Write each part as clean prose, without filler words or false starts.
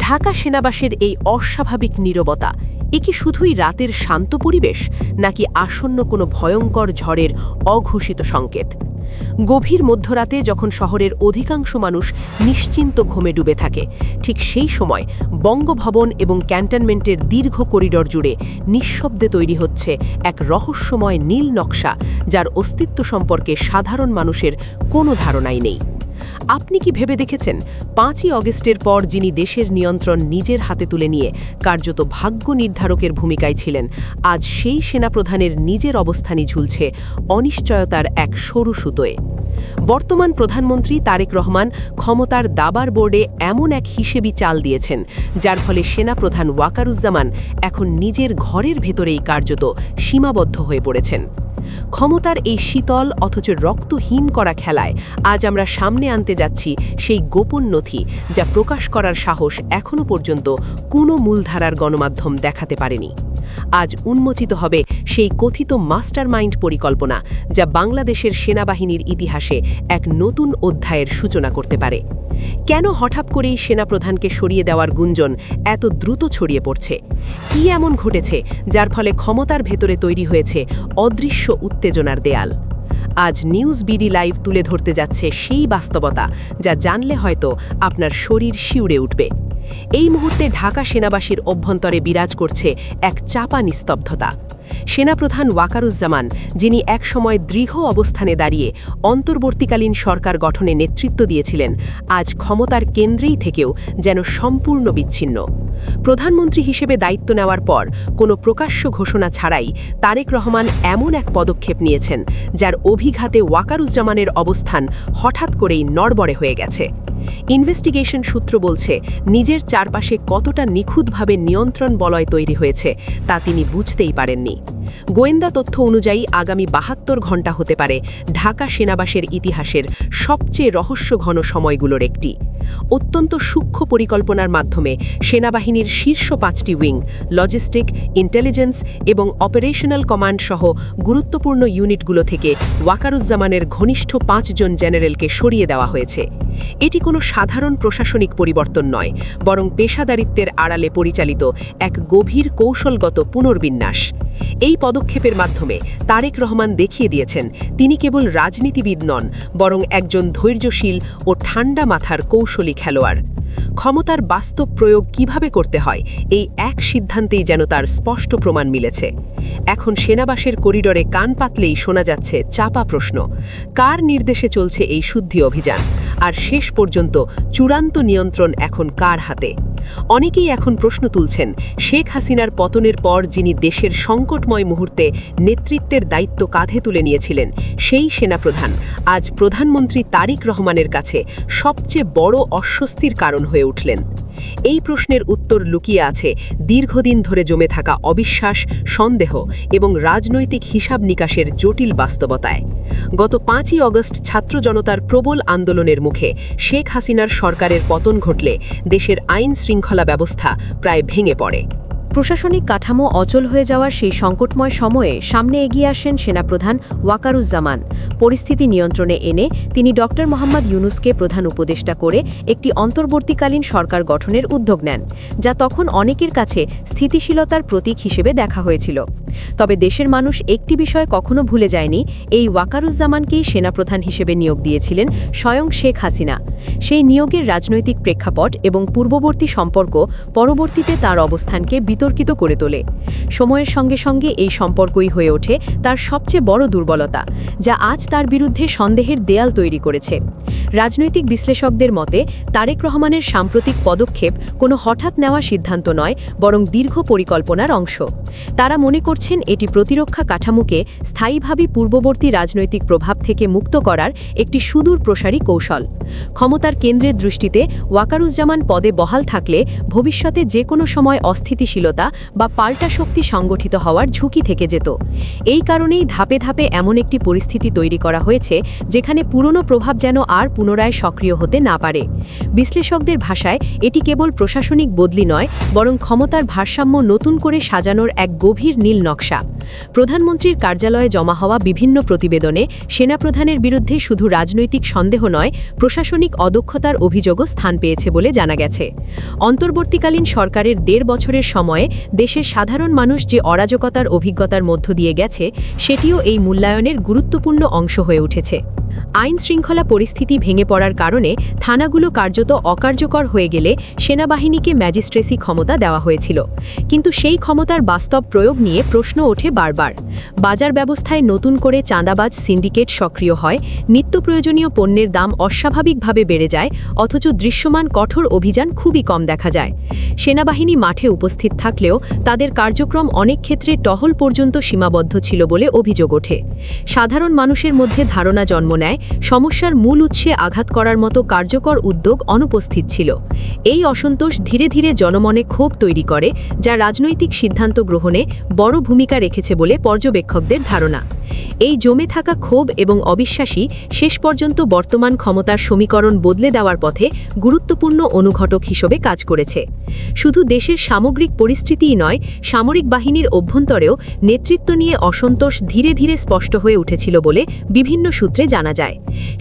ঢাকা সেনাবাসের এই অস্বাভাবিক নীরবতা এ কি শুধুই রাতের শান্ত পরিবেশ নাকি আসন্ন কোনো ভয়ঙ্কর ঝড়ের অঘোষিত সংকেত? গভীর মধ্যরাতে যখন শহরের অধিকাংশ মানুষ নিশ্চিন্ত ঘুমে ডুবে থাকে, ঠিক সেই সময় বঙ্গভবন এবং ক্যান্টনমেন্টের দীর্ঘ করিডর জুড়ে নিঃশব্দে তৈরি হচ্ছে এক রহস্যময় নীল নকশা, যার অস্তিত্ব সম্পর্কে সাধারণ মানুষের কোনো ধারণাই নেই। আপনি কি ভেবে দেখেছেন 5ই অগস্টের পর যিনি দেশের নিয়ন্ত্রণ নিজের হাতে তুলে নিয়ে কার্যত ভাগ্য নির্ধারকের ভূমিকায় ছিলেন, আজ সেই সেনাপ্রধানের নিজের অবস্থানই ঝুলছে অনিশ্চয়তার এক সরু সুতোয়? বর্তমান প্রধানমন্ত্রী তারেক রহমান ক্ষমতার দাবার বোর্ডে এমন এক হিসেবি চাল দিয়েছেন, যার ফলে সেনাপ্রধান ওয়াকারুজ্জামান এখন নিজের ঘরের ভেতরেই কার্যত সীমাবদ্ধ হয়ে পড়েছেন। ক্ষমতার এই শীতল অথচ রক্তহীন করা খেলায় আজ আমরা সামনে আনতে যাচ্ছি সেই গোপন নথি, যা প্রকাশ করার সাহস এখনও পর্যন্ত কোনো মূলধারার গণমাধ্যম দেখাতে পারেনি। আজ উন্মোচিত হবে সেই কথিত মাস্টারমাইন্ড পরিকল্পনা, যা বাংলাদেশের সেনাবাহিনীর ইতিহাসে এক নতুন অধ্যায়ের সূচনা করতে পারে। কেন হঠাৎ করেই সেনাপ্রধানকে সরিয়ে দেওয়ার গুঞ্জন এত দ্রুত ছড়িয়ে পড়ছে? কি এমন ঘটেছে যার ফলে ক্ষমতার ভেতরে তৈরি হয়েছে অদৃশ্য উত্তেজনার দেয়াল? আজ নিউজ বিডি লাইভ তুলে ধরতে যাচ্ছে সেই বাস্তবতা, যা জানলে হয়তো আপনার শরীর শিউরে উঠবে। এই মুহূর্তে ঢাকা সেনাবাসীর অভ্যন্তরে বিরাজ করছে এক চাপা নিস্তব্ধতা। সেনাপ্রধান ওয়াকারুজ্জামান, যিনি একসময় দৃঢ় অবস্থানে দাঁড়িয়ে অন্তর্বর্তীকালীন সরকার গঠনে নেতৃত্ব দিয়েছিলেন, আজ ক্ষমতার কেন্দ্রেই থেকেও যেন সম্পূর্ণ বিচ্ছিন্ন। প্রধানমন্ত্রী হিসেবে দায়িত্ব নেওয়ার পর কোনো প্রকাশ্য ঘোষণা ছাড়াই তারেক রহমান এমন এক পদক্ষেপ নিয়েছেন, যার অভিঘাতে ওয়াকারুজ্জামানের অবস্থান হঠাৎ করেই নড়বড়ে হয়ে গেছে। ইনভেস্টিগেশন সূত্র বলছে, নিজের চারপাশে কতটা নিখুঁতভাবে নিয়ন্ত্রণ বলয় তৈরি হয়েছে তা তিনি বুঝতেই পারেননি। গোয়েন্দা তথ্য অনুযায়ী আগামী 72 ঘণ্টা হতে পারে ঢাকা সেনাবাসের ইতিহাসের সবচেয়ে রহস্যঘন সময়গুলোর একটি। অত্যন্ত সূক্ষ্ম পরিকল্পনার মাধ্যমে সেনাবাহিনীর শীর্ষ 5টি উইং, লজিস্টিক, ইন্টেলিজেন্স এবং অপারেশনাল কমান্ড সহ গুরুত্বপূর্ণ ইউনিটগুলো থেকে ওয়াকারুজ্জামানের ঘনিষ্ঠ 5 জন জেনারেলকে সরিয়ে দেওয়া হয়েছে। এটি কোনো সাধারণ প্রশাসনিক পরিবর্তন নয়, বরং পেশাদারিত্বের আড়ালে পরিচালিত এক গভীর কৌশলগত পুনর্বিন্যাস। এই পদক্ষেপের মাধ্যমে তারেক রহমান দেখিয়ে দিয়েছেন তিনি কেবল রাজনীতিবিদ নন, বরং একজন ধৈর্যশীল ও ঠান্ডা মাথার কৌশলী খেলোয়াড়। ক্ষমতার বাস্তব প্রয়োগ কিভাবে করতে হয়, এই এক সিদ্ধান্তেই যেন তার স্পষ্ট প্রমাণ মিলেছে। এখন সেনাবাসের করিডরে কান পাতলেই শোনা যাচ্ছে চাপা প্রশ্ন: কার নির্দেশে চলছে এই শুদ্ধি অভিযান? আর শেষ পর্যন্ত চূড়ান্ত নিয়ন্ত্রণ এখন কার হাতে? অনেকেই এখন প্রশ্ন তুলছেন, শেখ হাসিনার পতনের পর যিনি দেশের সংকটময় মুহূর্তে নেতৃত্বের দায়িত্ব কাঁধে তুলে নিয়েছিলেন, সেই সেনাপ্রধান আজ প্রধানমন্ত্রী তারেক রহমানের কাছে সবচেয়ে বড় অস্বস্তির কারণ হয়ে উঠলেন। এই প্রশ্নের উত্তর লুকিয়ে আছে দীর্ঘদিন ধরে জমে থাকা অবিশ্বাস, সন্দেহ এবং রাজনৈতিক হিসাব নিকাশের জটিল বাস্তবতায়। গত 5ই অগস্ট ছাত্র জনতার প্রবল আন্দোলনের মুখে শেখ হাসিনার সরকারের পতন ঘটলে দেশের আইন শৃঙ্খলা ব্যবস্থা প্রায় ভেঙে পড়ে। প্রশাসনিক কাঠামো অচল হয়ে যাওয়ার সেই সংকটময় সময়ে সামনে এগিয়ে আসেন সেনাপ্রধান ওয়াকারুজ্জামান। পরিস্থিতি নিয়ন্ত্রণে এনে তিনি ডক্টর মোহাম্মদ ইউনুসকে প্রধান উপদেষ্টা করে একটি অন্তর্বর্তীকালীন সরকার গঠনের উদ্যোগ নেন, যা তখন অনেকের কাছে স্থিতিশীলতার প্রতীক হিসেবে দেখা হয়েছিল। তবে দেশের মানুষ একটি বিষয় কখনো ভুলে যায়নি, এই ওয়াকারুজ্জামানকেই সেনাপ্রধান হিসেবে নিয়োগ দিয়েছিলেন স্বয়ং শেখ হাসিনা। সেই নিয়োগের রাজনৈতিক প্রেক্ষাপট এবং পূর্ববর্তী সম্পর্ক পরবর্তীতে তার অবস্থানকে বিতর্কিত করে তোলে। সময়ের সঙ্গে সঙ্গে এই সম্পর্কই হয়ে ওঠে তার সবচেয়ে বড় দুর্বলতা, যা আজ তার বিরুদ্ধে সন্দেহের দেয়াল তৈরি করেছে। রাজনৈতিক বিশ্লেষকদের মতে তারেক রহমানের সাম্প্রতিক পদক্ষেপ কোনো হঠাৎ নেওয়া সিদ্ধান্ত নয়, বরং দীর্ঘ পরিকল্পনার অংশ। তারা মনে করছেন এটি প্রতিরক্ষা কাঠামোকে স্থায়ীভাবে পূর্ববর্তী রাজনৈতিক প্রভাব থেকে মুক্ত করার একটি সুদূর প্রসারী কৌশল। ক্ষমতার কেন্দ্রের দৃষ্টিতে ওয়াকারুজ্জামান পদে বহাল থাকলে ভবিষ্যতে যে কোনো সময় অস্থিতিশীলতা বা পাল্টা শক্তি সংগঠিত হওয়ার ঝুঁকি থেকে যেত। এই কারণেই ধাপে ধাপে এমন একটি পরিস্থিতি তৈরি করা হয়েছে যেখানে পুরনো প্রভাব যেন আর পুনরায় সক্রিয় হতে না পারে। বিশ্লেষকদের ভাষায় এটি কেবল প্রশাসনিক বদলি নয়, বরং ক্ষমতার ভারসাম্য নতুন করে সাজানোর এক গভীর নীল নকশা। প্রধানমন্ত্রীর কার্যালয়ে জমা হওয়া বিভিন্ন প্রতিবেদনে সেনাপ্রধানের বিরুদ্ধে শুধু রাজনৈতিক সন্দেহ নয়, প্রশাসনিক অদক্ষতার অভিযোগও স্থান পেয়েছে বলে জানা গেছে। অন্তর্বর্তীকালীন সরকারের ১.৫ বছরের সময়ে দেশের সাধারণ মানুষ যে অরাজকতার অভিজ্ঞতার মধ্য দিয়ে গেছে, সেটিও এই মূল্যায়নের গুরুত্বপূর্ণ অংশ হয়ে উঠেছে। আইন শৃঙ্খলা পরিস্থিতি ভেঙে পড়ার কারণে থানাগুলো কার্যত অকার্যকর হয়ে গেলে সেনাবাহিনীকে ম্যাজিস্ট্রেসি ক্ষমতা দেওয়া হয়েছিল, কিন্তু সেই ক্ষমতার বাস্তব প্রয়োগ নিয়ে প্রশ্ন ওঠে বারবার। বাজার ব্যবস্থায় নতুন করে চাঁদাবাজ সিন্ডিকেট সক্রিয় হয়, নিত্য প্রয়োজনীয় পণ্যের দাম অস্বাভাবিকভাবে বেড়ে যায়, অথচ দৃশ্যমান কঠোর অভিযান খুবই কম দেখা যায়। সেনাবাহিনী মাঠে উপস্থিত থাকলেও তাদের কার্যক্রম অনেক ক্ষেত্রে টহল পর্যন্ত সীমাবদ্ধ ছিল বলে অভিযোগ ওঠে। সাধারণ মানুষের মধ্যে ধারণা জন্ম নেয় সমস্যার মূল উৎসে আঘাত করার মতো কার্যকর উদ্যোগ অনুপস্থিত ছিল। এই অসন্তোষ ধীরে ধীরে জনমনে ক্ষোভ তৈরি করে, যা রাজনৈতিক সিদ্ধান্ত গ্রহণে বড় ভূমিকা রেখেছে বলে পর্যবেক্ষকদের ধারণা। এই জমে থাকা ক্ষোভ এবং অবিশ্বাসই শেষ পর্যন্ত বর্তমান ক্ষমতার সমীকরণ বদলে দেওয়ার পথে গুরুত্বপূর্ণ অনুঘটক হিসেবে কাজ করেছে। শুধু দেশের সামগ্রিক পরিস্থিতিই নয়, সামরিক বাহিনীর অভ্যন্তরেও নেতৃত্ব নিয়ে অসন্তোষ ধীরে ধীরে স্পষ্ট হয়ে উঠেছিল বলে বিভিন্ন সূত্রে জানা যায়।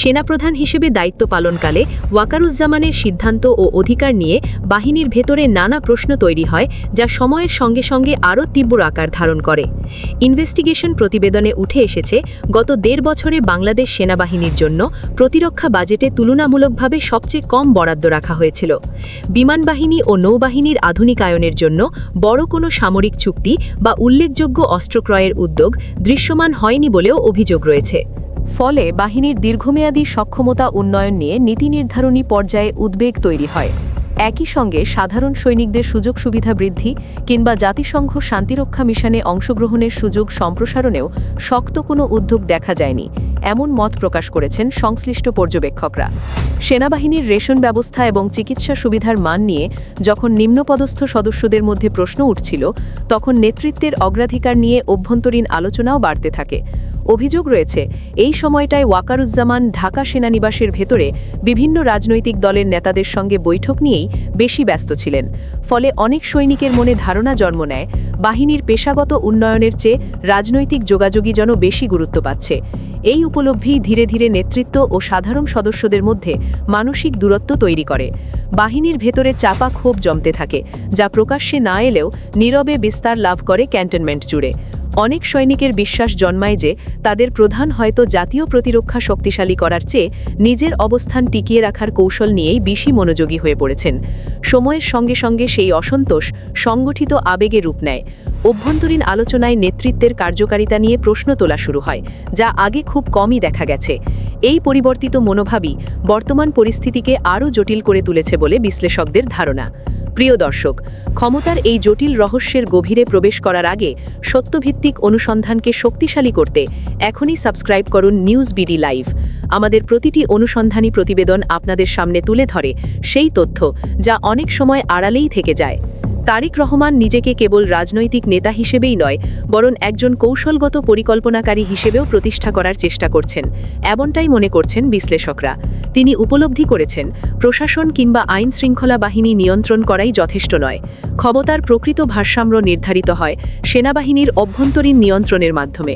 সেনাপ্রধান হিসেবে দায়িত্ব পালনকালে ওয়াকারুজ্জামানের সিদ্ধান্ত ও অধিকার নিয়ে বাহিনীর ভেতরে নানা প্রশ্ন তৈরি হয়, যা সময়ের সঙ্গে সঙ্গে আরও তীব্র আকার ধারণ করে। ইনভেস্টিগেশন প্রতিবেদনে উঠে এসেছে, গত ১.৫ বছরে বাংলাদেশ সেনাবাহিনীর জন্য প্রতিরক্ষা বাজেটে তুলনামূলকভাবে সবচেয়ে কম বরাদ্দ রাখা হয়েছিল। বিমান বাহিনী ও নৌবাহিনীর আধুনিকায়নের জন্য বড় কোনো সামরিক চুক্তি বা উল্লেখযোগ্য অস্ত্র ক্রয়ের উদ্যোগ দৃশ্যমান হয়নি বলেও অভিযোগ রয়েছে। ফলে বাহিনীর দীর্ঘমেয়াদী সক্ষমতা উন্নয়ন নিয়ে নীতি নির্ধারণী পর্যায়ে উদ্বেগ তৈরি হয়। একই সঙ্গে সাধারণ সৈনিকদের সুযোগ সুবিধা বৃদ্ধি কিংবা জাতিসংঘ শান্তিরক্ষা মিশনে অংশগ্রহণের সুযোগ সম্প্রসারণেও শক্ত কোনো উদ্যোগ দেখা যায়নি, এমন মত প্রকাশ করেছেন সংশ্লিষ্ট পর্যবেক্ষকরা। সেনাবাহিনীর রেশন ব্যবস্থা এবং চিকিৎসা সুবিধার মান নিয়ে যখন নিম্নপদস্থ সদস্যদের মধ্যে প্রশ্ন উঠছিল, তখন নেতৃত্বের অগ্রাধিকার নিয়ে অভ্যন্তরীণ আলোচনাও বাড়তে থাকে। অভিযোগ রয়েছে, এই সময়টায় ওয়াকারুজ্জামান ঢাকা সেনানিবাসের ভেতরে বিভিন্ন রাজনৈতিক দলের নেতাদের সঙ্গে বৈঠক নিয়েই বেশি ব্যস্ত ছিলেন। ফলে অনেক সৈনিকের মনে ধারণা জন্ম নেয়, বাহিনীর পেশাগত উন্নয়নের চেয়ে রাজনৈতিক যোগাযোগই যেন বেশি গুরুত্ব পাচ্ছে। এই উপলব্ধি ধীরে ধীরে নেতৃত্ব ও সাধারণ সদস্যদের মধ্যে মানসিক দূরত্ব তৈরি করে। বাহিনীর ভেতরে চাপা ক্ষোভ জমতে থাকে, যা প্রকাশ্যে না এলেও নীরবে বিস্তার লাভ করে ক্যান্টনমেন্ট জুড়ে। অনেক সৈনিকের বিশ্বাস জন্মায় যে তাদের প্রধান হয়তো জাতীয় প্রতিরক্ষা শক্তিশালী করার চেয়ে নিজের অবস্থান টিকিয়ে রাখার কৌশল নিয়েই বেশি মনোযোগী হয়ে পড়েছেন। সময়ের সঙ্গে সঙ্গে সেই অসন্তোষ সংগঠিত আবেগে রূপ নেয়। অভ্যন্তরীণ আলোচনায় নেতৃত্বের কার্যকারিতা নিয়ে প্রশ্ন তোলা শুরু হয়, যা আগে খুব কমই দেখা গেছে। এই পরিবর্তিত মনোভাবই বর্তমান পরিস্থিতিকে আরও জটিল করে তুলেছে বলে বিশ্লেষকদের ধারণা। প্রিয় দর্শক, ক্ষমতার এই জটিল রহস্যের গভীরে প্রবেশ করার আগে সত্যভিত্তিক অনুসন্ধানকে শক্তিশালী করতে এখনই সাবস্ক্রাইব করুন নিউজ বিডি লাইভ। আমাদের প্রতিটি অনুসন্ধানী প্রতিবেদন আপনাদের সামনে তুলে ধরে সেই তথ্য যা অনেক সময় আড়ালেই থেকে যায়। তারেক রহমান নিজেকে কেবল রাজনৈতিক নেতা হিসেবেই নয়, বরং একজন কৌশলগত পরিকল্পনাকারী হিসেবেও প্রতিষ্ঠা করার চেষ্টা করছেন, এমনটাই মনে করছেন বিশ্লেষকরা। তিনি উপলব্ধি করেছেন, প্রশাসন কিংবা আইন শৃঙ্খলা বাহিনী নিয়ন্ত্রণ করাই যথেষ্ট নয়। ক্ষমতার প্রকৃত ভারসাম্য নির্ধারিত হয় সেনাবাহিনীর অভ্যন্তরীণ নিয়ন্ত্রণের মাধ্যমে।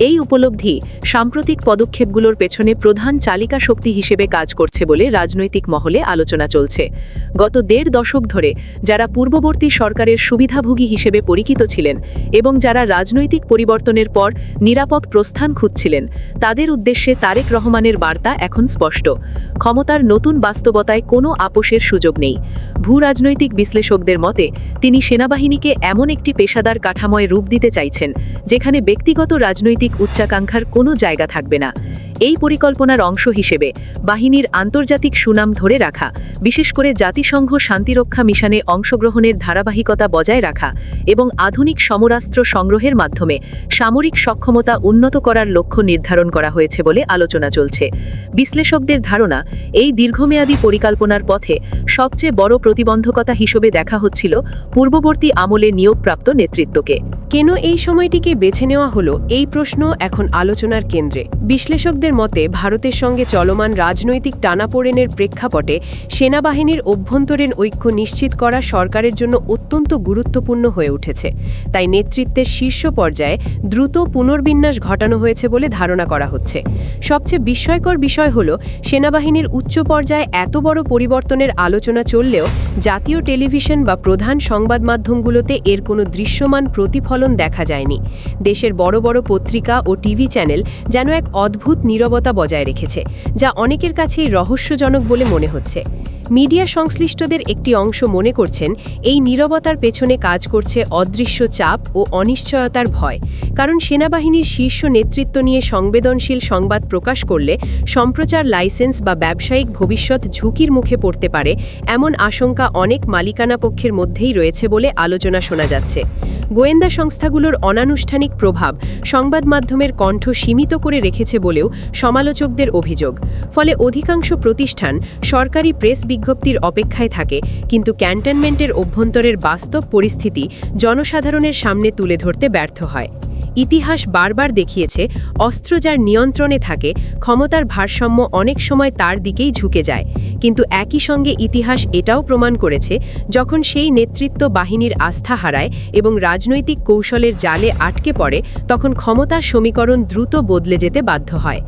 এই উপলব্ধি সাম্প্রতিক পদক্ষেপগুলোর পেছনে প্রধান চালিকা শক্তি হিসেবে কাজ করছে বলে রাজনৈতিক মহলে আলোচনা চলছে। গত ১.৫ দশক ধরে যারা পূর্ববর্তী সরকারের সুবিধাভোগী হিসেবে পরিচিত ছিলেন এবং যারা রাজনৈতিক পরিবর্তনের পর নিরাপদ প্রস্থান খুঁজছিলেন, তাদের উদ্দেশ্যে তারেক রহমানের বার্তা এখন স্পষ্ট। ক্ষমতার নতুন বাস্তবতায় কোনো আপোষের সুযোগ নেই। ভূরাজনৈতিক বিশ্লেষকদের মতে তিনি সেনাবাহিনীকে এমন একটি পেশাদার কাঠামোয় রূপ দিতে চাইছেন, যেখানে ব্যক্তিগত রাজনৈতিক উচ্চাকাঙ্ক্ষার কোনো জায়গা থাকবে না। এই পরিকল্পনার অংশ হিসেবে বাহিনীর আন্তর্জাতিক সুনাম ধরে রাখা, বিশেষ করে জাতিসংঘ শান্তিরক্ষা মিশনে অংশগ্রহণের ধারাবাহিকতা বজায় রাখা এবং আধুনিক সমরাস্ত্র সংগ্রহের মাধ্যমে সামরিক সক্ষমতা উন্নত করার লক্ষ্য নির্ধারণ করা হয়েছে বলে আলোচনা চলছে। বিশ্লেষকদের ধারণা, এই দীর্ঘমেয়াদী পরিকল্পনার পথে সবচেয়ে বড় প্রতিবন্ধকতা হিসেবে দেখা হচ্ছিল পূর্ববর্তী আমলে নিয়োগপ্রাপ্ত নেতৃত্বকে। কেন এই সময়টিকে বেছে নেওয়া হলো, এই প্রশ্ন এখন আলোচনার কেন্দ্রে। বিশ্লেষকদের বিশ্লেষকদের মতে ভারতের সঙ্গে চলমান রাজনৈতিক টানাপোড়েনের প্রেক্ষাপটে সেনাবাহিনীর অভ্যন্তরীণ ঐক্য নিশ্চিত করা সরকারের জন্য অত্যন্ত গুরুত্বপূর্ণ হয়ে উঠেছে। তাই নেতৃত্বের শীর্ষ পর্যায়ে দ্রুত পুনর্বিন্যাস ঘটানো হয়েছে বলে ধারণা করা হচ্ছে। সবচেয়ে বিস্ময়কর বিষয় হল, সেনাবাহিনীর উচ্চ পর্যায়ে এত বড় পরিবর্তনের আলোচনা চললেও জাতীয় টেলিভিশন বা প্রধান সংবাদ মাধ্যমগুলোতে এর কোনো দৃশ্যমান প্রতিফলন দেখা যায়নি। দেশের বড় বড় পত্রিকা ও টিভি চ্যানেল যেন এক অদ্ভুত নীরবতা বজায় রেখেছে, যা অনেকের কাছেই রহস্যজনক বলে মনে হচ্ছে। মিডিয়া সংশ্লিষ্টদের একটি অংশ মনে করছেন, এই নীরবতার পেছনে কাজ করছে অদৃশ্য চাপ ও অনিশ্চয়তার ভয়। কারণ সেনাবাহিনীর শীর্ষ নেতৃত্ব নিয়ে সংবেদনশীল সংবাদ প্রকাশ করলে সম্প্রচার লাইসেন্স বা ব্যবসায়িক ভবিষ্যৎ ঝুঁকির মুখে পড়তে পারে, এমন আশঙ্কা অনেক মালিকানা পক্ষের মধ্যেই রয়েছে বলে আলোচনা শোনা যাচ্ছে। গোয়েন্দা সংস্থাগুলোর অনানুষ্ঠানিক প্রভাব সংবাদ মাধ্যমের কণ্ঠ সীমিত করে রেখেছে বলেও সমালোচকদের অভিযোগ। ফলে অধিকাংশ প্রতিষ্ঠান সরকারি প্রেস বিজ্ঞপ্তির অপেক্ষায় থাকে, কিন্তু ক্যান্টনমেন্টের অভ্যন্তরের বাস্তব পরিস্থিতি জনসাধারণের সামনে তুলে ধরতে ব্যর্থ হয়। ইতিহাস বারবার দেখিয়েছে, অস্ত্র যার নিয়ন্ত্রণে থাকে, ক্ষমতার ভারসাম্য অনেক সময় তার দিকেই ঝুঁকে যায়। কিন্তু একই সঙ্গে ইতিহাস এটাও প্রমাণ করেছে, যখন সেই নেতৃত্ব বাহিনীর আস্থা হারায় এবং রাজনৈতিক কৌশলের জালে আটকে পড়ে, তখন ক্ষমতার সমীকরণ দ্রুত বদলে যেতে বাধ্য হয়।